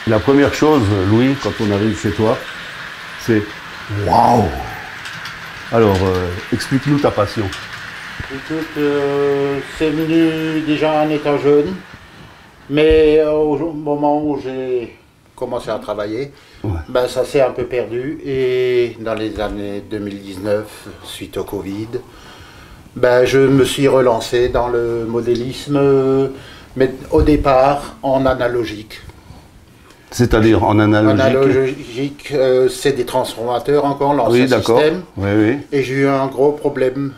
La première chose, Louis, quand on arrive chez toi, c'est waouh. Alors, explique-nous ta passion. Écoute, c'est venu déjà en étant jeune, mais au moment où j'ai commencé à travailler, ben, ça s'est un peu perdu. Et dans les années 2019, suite au Covid, ben, je me suis relancé dans le modélisme, mais au départ en analogique. C'est-à-dire en analogique? En analogique, c'est des transformateurs encore, l'ancien système. Oui, oui. Et j'ai eu un gros problème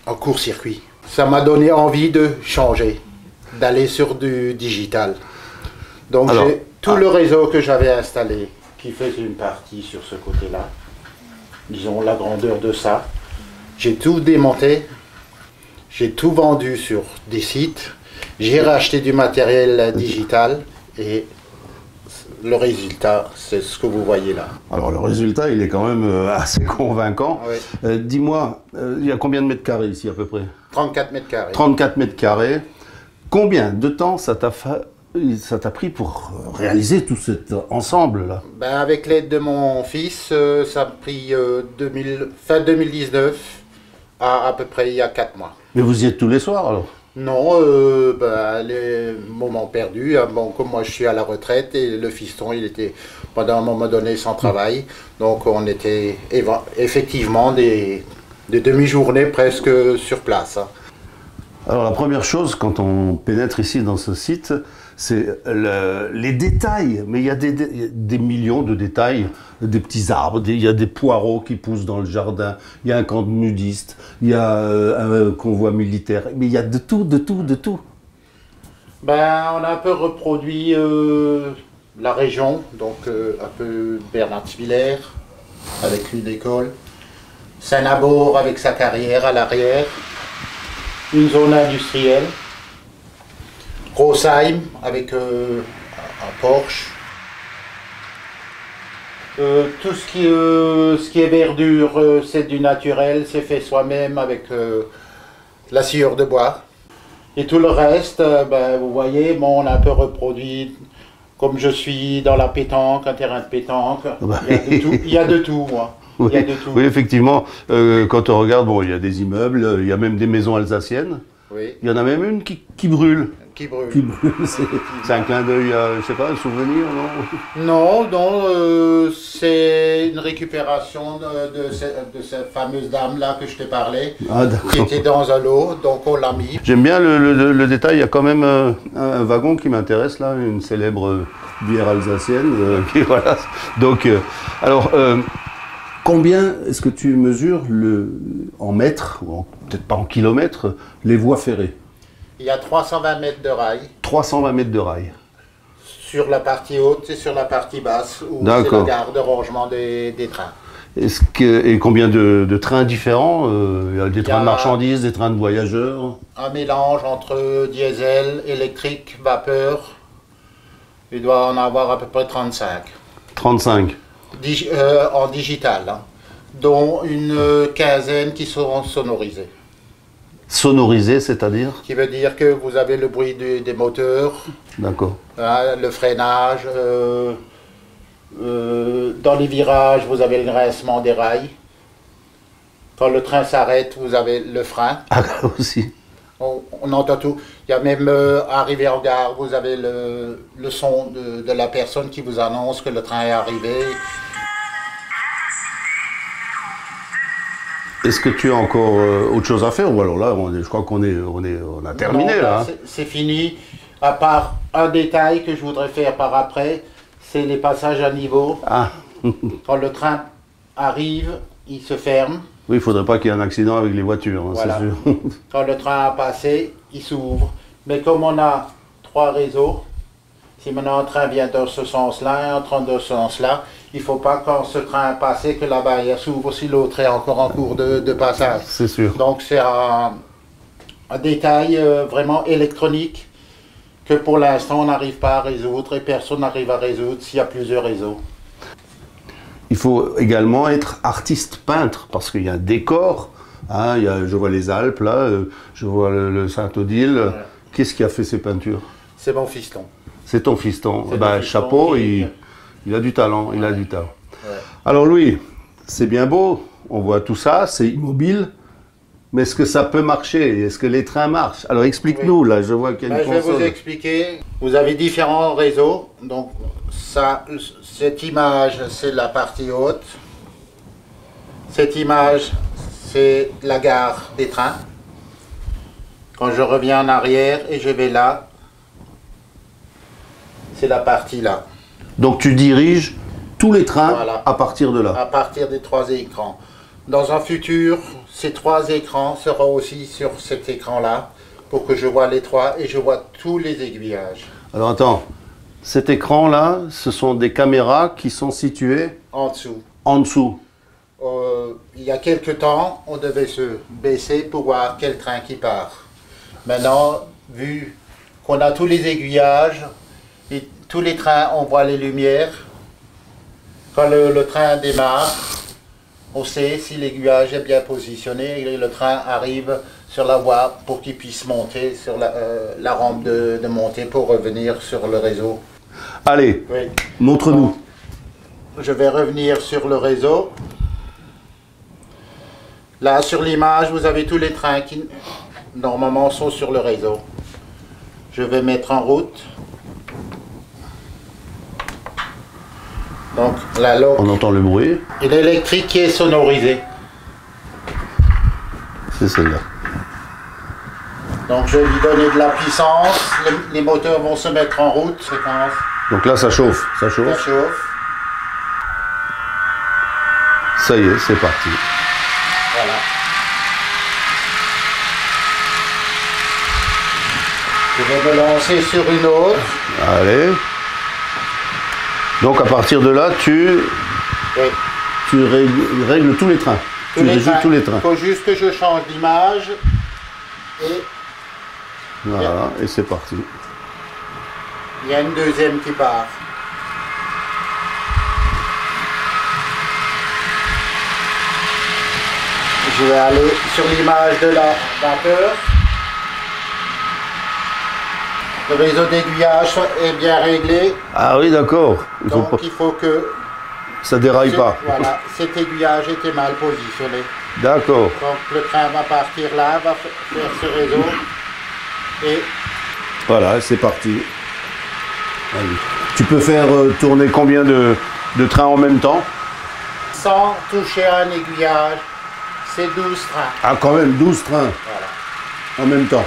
en court-circuit. Ça m'a donné envie de changer, d'aller sur du digital. Donc j'ai tout le réseau que j'avais installé, qui faisait une partie sur ce côté-là, disons la grandeur de ça. J'ai tout démonté, j'ai tout vendu sur des sites, j'ai racheté du matériel digital et le résultat, c'est ce que vous voyez là. Alors le résultat, il est quand même assez convaincant. Oui. Dis-moi, il y a combien de mètres carrés ici à peu près? 34 mètres carrés. 34 mètres carrés. Combien de temps ça t'a pris pour réaliser tout cet ensemble-là? Ben, avec l'aide de mon fils, ça a pris fin 2019 à peu près il y a 4 mois. Mais vous y êtes tous les soirs alors? Non, ben, les moments perdus, hein, bon, comme moi je suis à la retraite et le fiston il était pendant un moment donné sans travail, donc on était effectivement des demi-journées presque sur place. Hein. Alors la première chose quand on pénètre ici dans ce site, c'est les détails, mais il y a des millions de détails, des petits arbres, il y a des poireaux qui poussent dans le jardin, il y a un camp de nudistes, il y a un convoi militaire, mais il y a de tout, de tout, de tout. Ben, on a un peu reproduit la région, donc un peu Bernard-Villers, avec une école, Saint-Nabour avec sa carrière à l'arrière, une zone industrielle, Rosheim avec un Porsche. Tout ce qui est verdure, c'est du naturel, c'est fait soi-même avec la sciure de bois. Et tout le reste, ben, vous voyez, bon, on a un peu reproduit, comme je suis dans la pétanque, un terrain de pétanque, il y a de tout, moi. Oui, il y a de tout. Oui, effectivement, quand on regarde, bon, il y a des immeubles, il y a même des maisons alsaciennes. Oui. Il y en a même une qui brûle. Qui brûle. Qui brûle, c'est un clin d'œil, je sais pas, un souvenir, non? Non, non, c'est une récupération de cette fameuse dame-là que je t'ai parlé, qui était dans un lot, donc on l'a mis. J'aime bien le détail, il y a quand même un wagon qui m'intéresse là, une célèbre bière alsacienne, qui, voilà. Donc, alors, combien est-ce que tu mesures en mètres, ou peut-être pas en kilomètres, les voies ferrées? Il y a 320 mètres de rail. 320 mètres de rail. Sur la partie haute et sur la partie basse, où c'est la gare de rangement des trains. Et combien de trains différents? Il y a des trains de marchandises, des trains de voyageurs? Un mélange entre diesel, électrique, vapeur. Il doit en avoir à peu près 35. 35 en digital, hein, dont une quinzaine qui seront sonorisées. Sonorisé, c'est-à-dire? Qui veut dire que vous avez le bruit des moteurs, le freinage, dans les virages, vous avez le grincement des rails. Quand le train s'arrête, vous avez le frein. Ah, aussi. On entend tout. Il y a même, arrivé en gare, vous avez le son de la personne qui vous annonce que le train est arrivé. Est-ce que tu as encore autre chose à faire? Ou alors là, je crois qu'on a terminé. Non, là. C'est fini. À part un détail que je voudrais faire par après, c'est les passages à niveau. Ah. Quand le train arrive, il se ferme. Oui, il ne faudrait pas qu'il y ait un accident avec les voitures, hein, voilà. C'est sûr. Quand le train a passé, il s'ouvre. Mais comme on a 3 réseaux, si maintenant un train vient dans ce sens-là, un train dans ce sens-là, il ne faut pas quand ce train est passé que la barrière s'ouvre si l'autre est encore en cours de passage. C'est sûr. Donc c'est un détail vraiment électronique que pour l'instant on n'arrive pas à résoudre et personne n'arrive à résoudre s'il y a plusieurs réseaux. Il faut également être artiste peintre parce qu'il y a un décor. Hein, je vois les Alpes là, je vois le Saint-Odile. Voilà. Qu'est-ce qui a fait ces peintures? C'est mon fiston. C'est ton fiston. C'est Ben, mon fiston chapeau, qui- il a du talent, il a du talent. Ouais. Alors Louis, c'est bien beau, on voit tout ça, c'est immobile, mais est-ce que ça peut marcher? Est-ce que les trains marchent? Alors explique-nous, là, je vois qu'il y a Ben, une je vais vous console. expliquer. Vous avez différents réseaux. Donc, ça, cette image, c'est la partie haute. Cette image, c'est la gare des trains. Quand je reviens en arrière et je vais là, c'est la partie là, Donc tu diriges tous les trains Voilà. à partir de là. à partir des 3 écrans. Dans un futur, ces 3 écrans seront aussi sur cet écran-là, pour que je vois les 3 et je vois tous les aiguillages. Alors attends, cet écran-là, ce sont des caméras qui sont situées En dessous. en dessous. Il y a quelques temps, on devait se baisser pour voir quel train qui part. Maintenant, vu qu'on a tous les aiguillages, et tous les trains, on voit les lumières. Quand le train démarre, on sait si l'aiguillage est bien positionné et le train arrive sur la voie pour qu'il puisse monter sur la rampe de montée pour revenir sur le réseau. Allez, Oui. montre-nous. Je vais revenir sur le réseau. Là, sur l'image, vous avez tous les trains qui, normalement, sont sur le réseau. Je vais mettre en route. Donc, la loque On entend le bruit, et l'électrique qui est sonorisée. c'est celle-là. Donc, je vais lui donner de la puissance. Les moteurs vont se mettre en route. Séquence, Donc là, ça chauffe, ça ça chauffe. chauffe. Ça y est, c'est parti. Voilà. Je vais me lancer sur une autre. Allez. Donc à partir de là, tu Oui. règles tous les trains. Tu régis tous les trains. Il faut juste que je change d'image. Et Voilà, et c'est parti. il y a une deuxième qui part. Je vais aller sur l'image de la vapeur. Le réseau d'aiguillage est bien réglé. Ah oui, d'accord. Il faut Donc pas, il faut que ça déraille pas. voilà, cet aiguillage était mal positionné. D'accord. Donc le train va partir là, va faire ce réseau. Et Voilà, c'est parti. Allez. Tu peux faire tourner combien de trains en même temps? sans toucher à un aiguillage, c'est 12 trains. Ah, quand même, 12 trains Voilà, en même temps.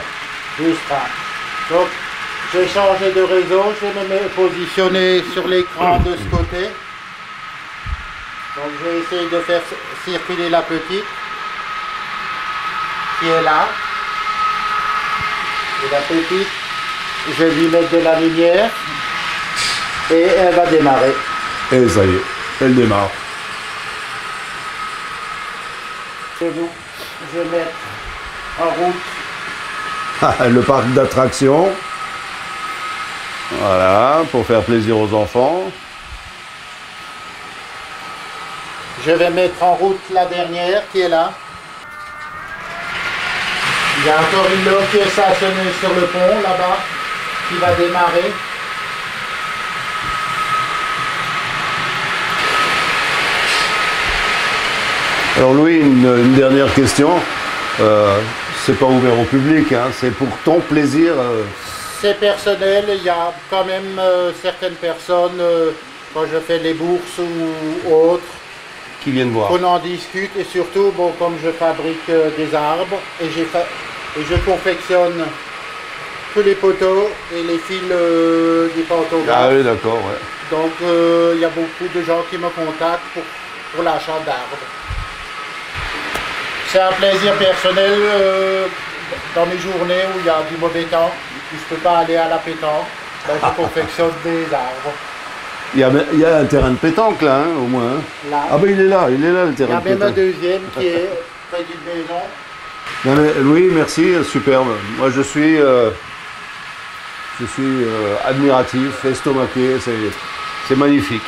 12 trains. Donc, je vais changer de réseau, je vais me positionner sur l'écran de ce côté. Donc, je vais essayer de faire circuler la petite qui est là. Et la petite, je vais lui mettre de la lumière et elle va démarrer. Et ça y est, elle démarre. Je vais mettre en route. Le parc d'attractions. Voilà, pour faire plaisir aux enfants. Je vais mettre en route la dernière qui est là. Il y a encore une loque qui est stationnée sur le pont là-bas, qui va démarrer. Alors Louis, une dernière question. C'est pas ouvert au public, hein, c'est pour ton plaisir. C'est personnel, il y a quand même certaines personnes, quand je fais les bourses ou autres, Qui viennent voir. qu'on en discute et surtout, bon, comme je fabrique des arbres et je confectionne tous les poteaux et les fils des pantographes. Ah oui, d'accord, ouais. Donc il y a beaucoup de gens qui me contactent pour l'achat d'arbres. C'est un plaisir personnel dans mes journées où il y a du mauvais temps, où je ne peux pas aller à la pétanque, ben, je confectionne des arbres. Il y a un terrain de pétanque là, hein, au moins. Hein. Là, Ah ben il est là le il y terrain a de même un pétanque. deuxième qui est près d'une maison. Non, mais Louis, merci, superbe. Moi je suis admiratif, estomaqué, c'est magnifique.